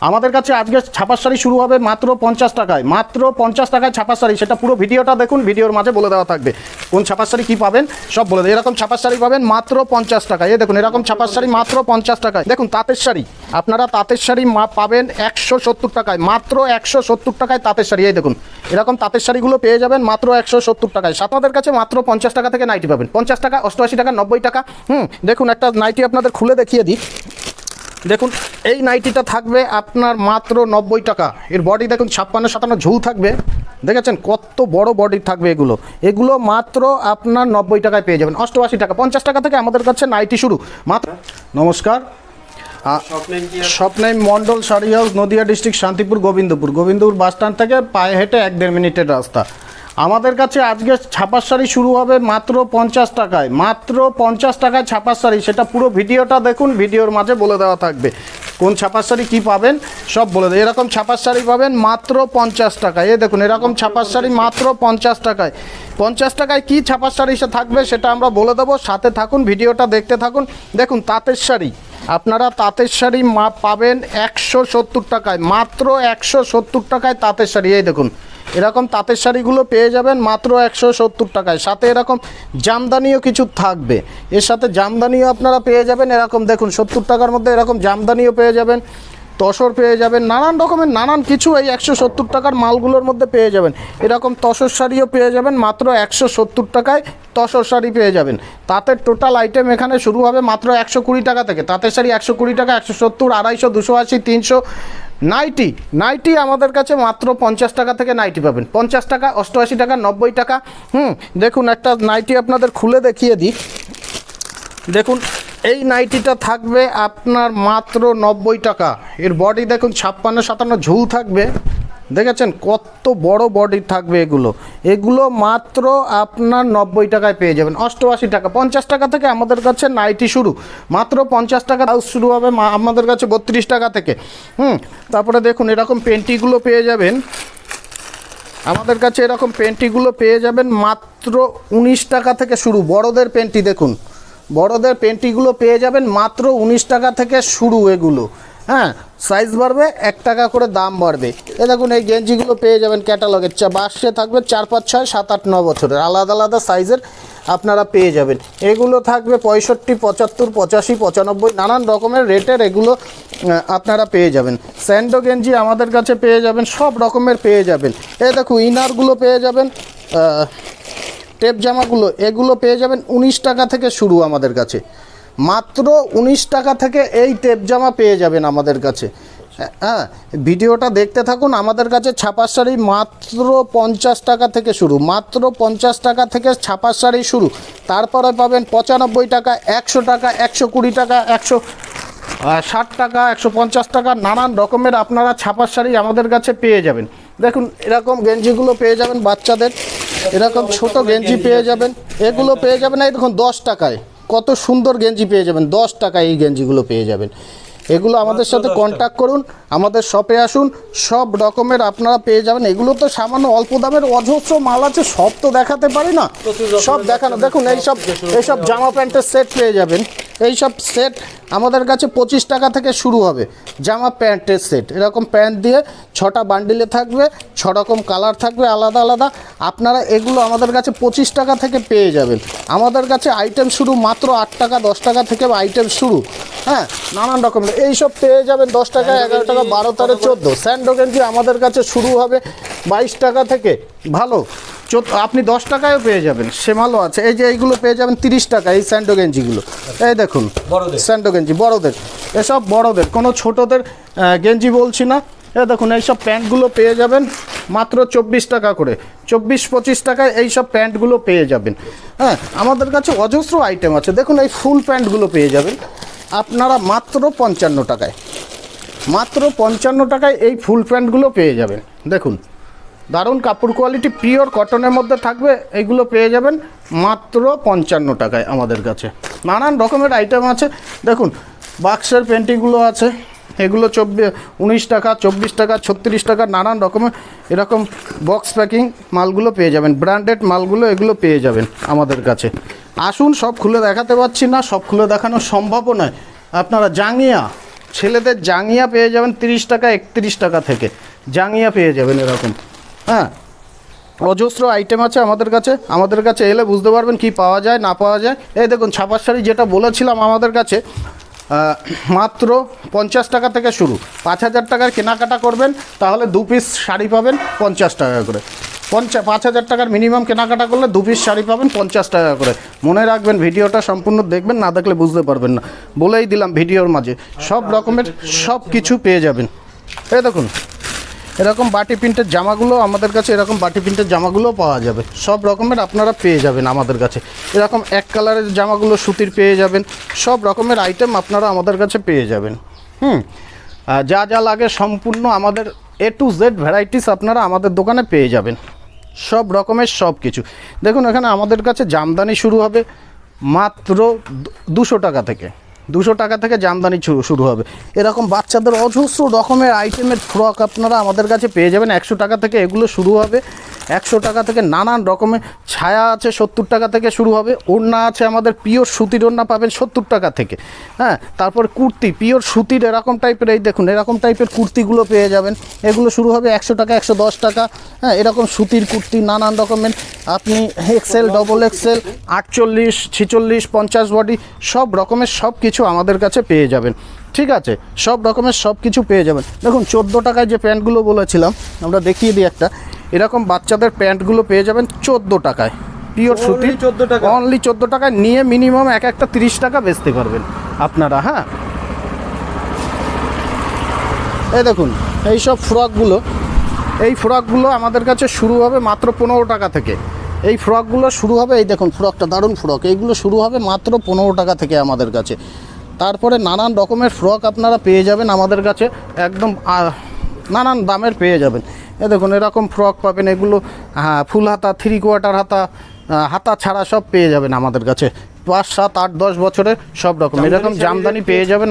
আমাদের কাছে আজকে ছাপার শাড়ি শুরু হবে মাত্র 50 টাকায়, মাত্র 50 টাকায় ছাপার শাড়ি। সেটা পুরো ভিডিওটা দেখুন, ভিডিওর মাঝে বলে দেওয়া থাকবে কোন ছাপার শাড়ি কী পাবেন সব বলে দেয়। এরকম ছাপার শাড়ি পাবেন মাত্র 50 টাকায়। এই দেখুন এরকম ছাপার শাড়ি মাত্র 50 টাকায়। দেখুন তাঁতের শাড়ি, আপনারা তাঁতের শাড়ি পাবেন 170 টাকায়, মাত্র 170 টাকায় তাঁতের শাড়ি। এই দেখুন এরকম তাঁতের শাড়িগুলো পেয়ে যাবেন মাত্র 170 টাকায়। আপনাদের কাছে মাত্র 50 টাকা থেকে নাইটি পাবেন, 50 টাকা, 88 টাকা, 90 টাকা। দেখুন একটা নাইটি আপনাদের খুলে দেখিয়ে দিই। দেখুন এই নাইটিটা থাকবে আপনার মাত্র 90 টাকা। এর বডি দেখুন 56-57 ঝুল থাকবে, দেখেছেন কত বড় বডি থাকবে। এগুলো মাত্র আপনার 90 টাকায় পেয়ে যাবেন। 88 টাকা, 50 টাকা থেকে আমাদের কাছে নাইটি শুরু মাত্র। নমস্কার, স্বপ্নেম Mondal sari house, Nadia district, Shantipur, Gobindapur bus stand থেকে পায়ে হেঁটে 1-1.5 মিনিটের রাস্তা। আমাদের কাছে আজকে ছাপার শাড়ি শুরু হবে মাত্র 50 টাকায়, মাত্র 50 টাকায় ছাপার শাড়ি। সেটা পুরো ভিডিওটা দেখুন, ভিডিওর মাঝে বলে দেওয়া থাকবে কোন ছাপার শাড়ি কী পাবেন সব বলে দেয়। এরকম ছাপার শাড়ি পাবেন মাত্র 50 টাকায়। এই দেখুন এরকম ছাপার শাড়ি মাত্র 50 টাকায়। 50 টাকায় কী ছাপার শাড়ি সে থাকবে সেটা আমরা বলে দেবো, সাথে থাকুন, ভিডিওটা দেখতে থাকুন। দেখুন তাঁতের শাড়ি, আপনারা তাঁতের শাড়ি পাবেন 170 টাকায়, মাত্র 170 টাকায় তাঁতের শাড়ি। এই দেখুন এরকম তাঁতের শাড়িগুলো পেয়ে যাবেন মাত্র 170 টাকায়। সাথে এরকম জামদানিও কিছু থাকবে, এর সাথে জামদানিও আপনারা পেয়ে যাবেন। এরকম দেখুন 70 টাকার মধ্যে এরকম জামদানিও পেয়ে যাবেন, তসর পেয়ে যাবেন, নানান রকমের নানান কিছু এই 170 টাকার মালগুলোর মধ্যে পেয়ে যাবেন। এরকম তসর শাড়িও পেয়ে যাবেন মাত্র 170 টাকায়, তসর শাড়ি পেয়ে যাবেন। তাঁতের টোটাল আইটেম এখানে শুরু হবে মাত্র 120 টাকা থেকে। তাঁতের শাড়ি 120 টাকা, 170, 250, 280, 300। নাইটি আমাদের কাছে মাত্র 50 টাকা থেকে নাইটি পাবেন, 50 টাকা, 88 টাকা, 90 টাকা। দেখুন একটা নাইটি আপনাদের খুলে দেখিয়ে দিই। দেখুন এই নাইটিটা থাকবে আপনার মাত্র 90 টাকা। এর বডি দেখুন 56-57 ঝুল থাকবে, দেখেছেন কত বড় বডি থাকবে। এগুলো মাত্র আপনার 90 টাকায় পেয়ে যাবেন। 88 টাকা, 50 টাকা থেকে আমাদের কাছে নাইটি শুরু, মাত্র 50 টাকা। হাউস শুরু হবে আমাদের কাছে 32 টাকা থেকে। তারপরে দেখুন এরকম পেন্টিগুলো পেয়ে যাবেন আমাদের কাছে, এরকম পেন্টিগুলো পেয়ে যাবেন মাত্র 19 টাকা থেকে শুরু। বড়দের পেন্টি দেখুন, বড়দের পেন্টিগুলো পেয়ে যাবেন মাত্র 19 টাকা থেকে শুরু। সাইজ বাড়বে 1 টাকা করে দাম বাড়বে। দেখুন এই গেঞ্জিগুলো পেয়ে যাবেন ক্যাটালগের, বাসে থাকবে 4, 5, 6, 7, 8, 9 বছরের, আলাদা আলাদা সাইজের আপনারা পেয়ে যাবেন। এগুলো থাকবে 65, 75, 85, 95 নানান রকমের রেটের এগুলো আপনারা পেয়ে যাবেন। স্যান্ডো গেঞ্জি আমাদের কাছে পেয়ে যাবেন, সব রকমের পেয়ে যাবেন। দেখুন ইনারগুলো পেয়ে যাবেন, টেপ জামাগুলো এগুলো পেয়ে যাবেন 19 টাকা থেকে শুরু আমাদের কাছে, মাত্র 19 টাকা থেকে এই টেপ জামা পেয়ে যাবেন আমাদের কাছে। ভিডিওটা দেখতে থাকুন। আমাদের কাছে ছাপার শাড়ি মাত্র 50 টাকা থেকে শুরু, মাত্র 50 টাকা থেকে ছাপার শাড়ি শুরু। তারপরে পাবেন 95 টাকা, 100 টাকা, 120 টাকা, 160 টাকা, 150 টাকা নানান রকমের আপনারা ছাপার শাড়ি আমাদের কাছে পেয়ে যাবেন। দেখুন এরকম গেঞ্জিগুলো পেয়ে যাবেন বাচ্চাদের, এরকম ছোট গেঞ্জি পেয়ে যাবেন। এগুলো পেয়ে যাবেন এই দেখুন 10 টাকায়, কত সুন্দর গেঞ্জি পেয়ে যাবেন 10 টাকায়। এই গেঞ্জিগুলো পেয়ে যাবেন। এগুলো আমাদের সাথে কন্ট্যাক্ট করুন, আমাদের শপে আসুন, সব রকমের আপনারা পেয়ে যাবেন। এগুলো তো সামান্য অল্প দামের অজস্র মাল আছে, সব তো দেখাতে পারি না, সব দেখানো। দেখুন এইসব জামা প্যান্টের সেট পেয়ে যাবেন। এইসব সেট আমাদের কাছে 25 টাকা থেকে শুরু হবে, জামা প্যান্টের সেট। এরকম প্যান্ট দিয়ে 6টা বান্ডিলে থাকবে, 6 রকম কালার থাকবে আলাদা আলাদা। আপনারা এগুলো আমাদের কাছে 25 টাকা থেকে পেয়ে যাবেন। আমাদের কাছে আইটেম শুরু মাত্র 8 টাকা, 10 টাকা থেকে আইটেম শুরু। নানান রকমের এইসব পেয়ে যাবেন 10 টাকা, 11 টাকা, 12, 13, 14। স্যান্ডো গেঞ্জি আমাদের কাছে শুরু হবে 22 টাকা থেকে, ভালো আপনি 10 টাকায়ও পেয়ে যাবেন, সে মালও আছে। এই যে এইগুলো পেয়ে যাবেন 30 টাকা, এই স্যান্ডো গেঞ্জিগুলো। এই দেখুন স্যান্ডো গেঞ্জি বড়দের, এসব বড়দের, কোনো ছোটদের গেঞ্জি বলছি না। দেখুন এইসব প্যান্টগুলো পেয়ে যাবেন মাত্র 24 টাকা করে, 24-25 টাকায় এইসব প্যান্টগুলো পেয়ে যাবেন। আমাদের কাছে অজস্র আইটেম আছে। দেখুন এই ফুল প্যান্টগুলো পেয়ে যাবেন আপনারা মাত্র 55 টাকায়, মাত্র 55 টাকায় এই ফুল প্যান্টগুলো পেয়ে যাবেন। দেখুন দারুণ কাপড় কোয়ালিটি, পিওর কটনের মধ্যে থাকবে। এইগুলো পেয়ে যাবেন মাত্র 55 টাকায় আমাদের কাছে। নানান রকমের আইটেম আছে। দেখুন বাক্সের পেন্টিংগুলো আছে, এগুলো 19 টাকা, 24 টাকা, 36 টাকা নানান রকমের এরকম বক্স প্যাকিং মালগুলো পেয়ে যাবেন। ব্র্যান্ডেড মালগুলো এগুলো পেয়ে যাবেন আমাদের কাছে। আসুন, সব খুলে দেখাতে পারছি না, সব খুলে দেখানো সম্ভবও নয়। আপনারা জাঙ্গিয়া ছেলেদের জাঙ্গিয়া পেয়ে যাবেন 30 টাকা 31 টাকা থেকে জাঙ্গিয়া পেয়ে যাবেন এরকম। হ্যাঁ, অজস্র আইটেম আছে আমাদের কাছে এলে বুঝতে পারবেন কি পাওয়া যায় না পাওয়া যায়। এই দেখুন ছাপার শাড়ি যেটা বলেছিলাম আমাদের কাছে মাত্র 50 টাকা থেকে শুরু। 5000 টাকার কেনাকাটা করবেন তাহলে 2 পিস শাড়ি পাবেন 50 টাকা করে। 5000 টাকার মিনিমাম কেনাকাটা করলে 2 পিস শাড়ি পাবেন 50 টাকা করে। মনে রাখবেন, ভিডিওটা সম্পূর্ণ দেখবেন, না দেখলে বুঝতে পারবেন না। বলেই দিলাম ভিডিওর মাঝে সব রকমের সব কিছু পেয়ে যাবেন। এই দেখুন এরকম বাটি প্রিন্টের জামাগুলো আমাদের কাছে, এরকম বাটি প্রিন্টের জামাগুলো পাওয়া যাবে। সব রকমের আপনারা পেয়ে যাবেন আমাদের কাছে। এরকম এক কালারের জামাগুলো সুতির পেয়ে যাবেন। সব রকমের আইটেম আপনারা আমাদের কাছে পেয়ে যাবেন। যা যা লাগে সম্পূর্ণ আমাদের A to Z ভ্যারাইটিস আপনারা আমাদের দোকানে পেয়ে যাবেন। সব রকমের সব কিছু। দেখুন এখানে আমাদের কাছে জামদানি শুরু হবে মাত্র 200 টাকা থেকে। 200 টাকা থেকে জামদানি শুরু হবে। এরকম বাচ্চাদের অজস্র রকমের আইটেমের ফ্রক আপনারা আমাদের কাছে পেয়ে যাবেন। 100 টাকা থেকে এগুলো শুরু হবে। 100 টাকা থেকে নানান রকমের ছায়া আছে, 70 টাকা থেকে শুরু হবে। ওড়না আছে আমাদের, পিওর সুতির ওড়না পাবেন 70 টাকা থেকে। হ্যাঁ, তারপর কুর্তি পিওর সুতির এরকম টাইপের, এই দেখুন এরকম টাইপের কুর্তিগুলো পেয়ে যাবেন। এগুলো শুরু হবে 100 টাকা 110 টাকা। হ্যাঁ, এরকম সুতির কুর্তি নানান রকমের, আপনি XL, XXL, 48, 46, 50 বডি সব রকমের সব কিছু আমাদের কাছে পেয়ে যাবেন। ঠিক আছে, সব রকমের সব কিছু পেয়ে যাবেন। দেখুন 14 টাকায় যে প্যান্টগুলো বলেছিলাম, আমরা দেখিয়ে দিই একটা। এরকম বাচ্চাদের প্যান্টগুলো পেয়ে যাবেন 14 টাকায়, পিওর সুতি, অনলি 14 টাকায়। নিয়ে মিনিমাম একটা 30 টাকা বেচতে পারবেন আপনারা। হ্যাঁ, এই দেখুন এই সব ফ্রকগুলো আমাদের কাছে শুরু হবে মাত্র 15 টাকা থেকে। এই ফ্রকগুলো শুরু হবে, এই দেখুন ফ্রকটা দারুণ ফ্রক, এইগুলো শুরু হবে মাত্র 15 টাকা থেকে আমাদের কাছে। তারপরে নানান রকমের ফ্রক আপনারা পেয়ে যাবেন আমাদের কাছে, একদম নানান দামের পেয়ে যাবেন। এ দেখুন এরকম ফ্রক পাবেন, এগুলো ফুল হাতা, 3/4 হাতা, হাতা ছাড়া সব পেয়ে যাবেন আমাদের কাছে। 5, 7, 8, 10 বছরের সব রকম এরকম জামদানি পেয়ে যাবেন।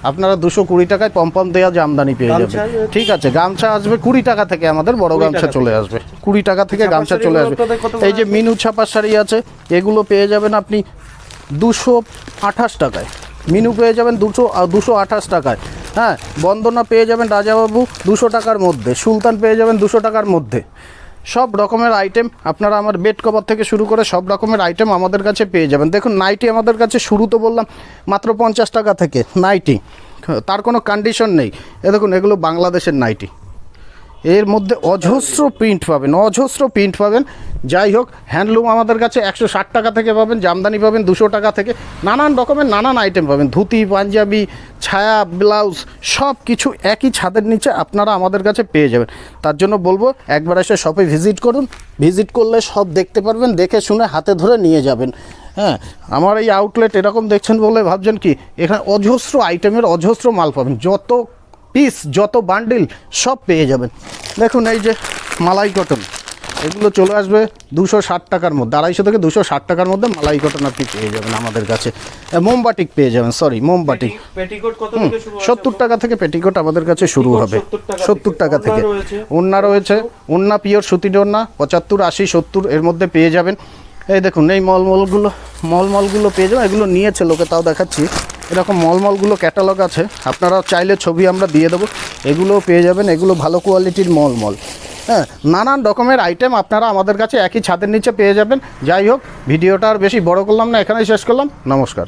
আপনারা 220 টাকায় পম্পম দেওয়া জামদানি পেয়ে যাবেন। ঠিক আছে, গামছা আসবে 20 টাকা থেকে, আমাদের বড় গামছা চলে আসবে 20 টাকা থেকে গামছা চলে আসবে। এই যে মিনু ছাপার শাড়ি আছে, এগুলো পেয়ে যাবেন আপনি 228 টাকায়। মিনু পেয়ে যাবেন 228 টাকায়। হ্যাঁ, বন্দনা পেয়ে যাবেন রাজাবাবু 200 টাকার মধ্যে। সুলতান পেয়ে যাবেন 200 টাকার মধ্যে। সব রকমের আইটেম আপনারা আমার বেড কভার থেকে শুরু করে সব রকমের আইটেম আমাদের কাছে পেয়ে যাবেন। দেখুন নাইটি আমাদের কাছে শুরু তো বললাম মাত্র 50 টাকা থেকে নাইটি, তার কোনো কন্ডিশন নেই। এ দেখুন এগুলো বাংলাদেশের নাইটি, এর মধ্যে অজস্র প্রিন্ট পাবেন। যাই হোক, হ্যান্ডলুম আমাদের কাছে 160 টাকা থেকে পাবেন, জামদানি পাবেন 200 টাকা থেকে। নানান রকমের নানান আইটেম পাবেন, ধুতি, পাঞ্জাবি, ছায়া, ব্লাউজ সব কিছু একই ছাদের নিচে আপনারা আমাদের কাছে পেয়ে যাবেন। তার জন্য বলবো একবার এসে শপে ভিজিট করুন। ভিজিট করলে সব দেখতে পারবেন, দেখে শুনে হাতে ধরে নিয়ে যাবেন। হ্যাঁ, আমার এই আউটলেট এরকম দেখছেন বলে ভাবছেন কি, এখানে অজস্র আইটেমের অজস্র মাল পাবেন, যত পিস যত বান্ডিল সব পেয়ে যাবেন। দেখুন এই যে মালাই কটন, এগুলো চলে আসবে 260 টাকার মধ্যে, 250 থেকে 260 টাকার মধ্যে মালাই কটন আপনি পেয়ে যাবেন আমাদের কাছে। মোমবাটিক পেয়ে যাবেন, মোমবাটিক 70 টাকা থেকে পেটিকোট আমাদের কাছে শুরু হবে, 70 টাকা থেকে। ওড়না রয়েছে, ওড়না পিওর সুতির ওড়না 75, 80, 70 এর মধ্যে পেয়ে যাবেন। এই দেখুন এই মলমলগুলো পেয়ে যাবেন, এগুলো নিয়েছে লোকে, তাও দেখাচ্ছি। এরকম মলমলগুলো ক্যাটালগ আছে, আপনারা চাইলে ছবি আমরা দিয়ে দেবো, এগুলোও পেয়ে যাবেন। এগুলো ভালো কোয়ালিটির মলমল। হ্যাঁ, নানান রকমের আইটেম আপনারা আমাদের কাছে একই ছাদের নিচে পেয়ে যাবেন। যাই হোক, ভিডিওটা আর বেশি বড় করলাম না, এখানেই শেষ করলাম। নমস্কার।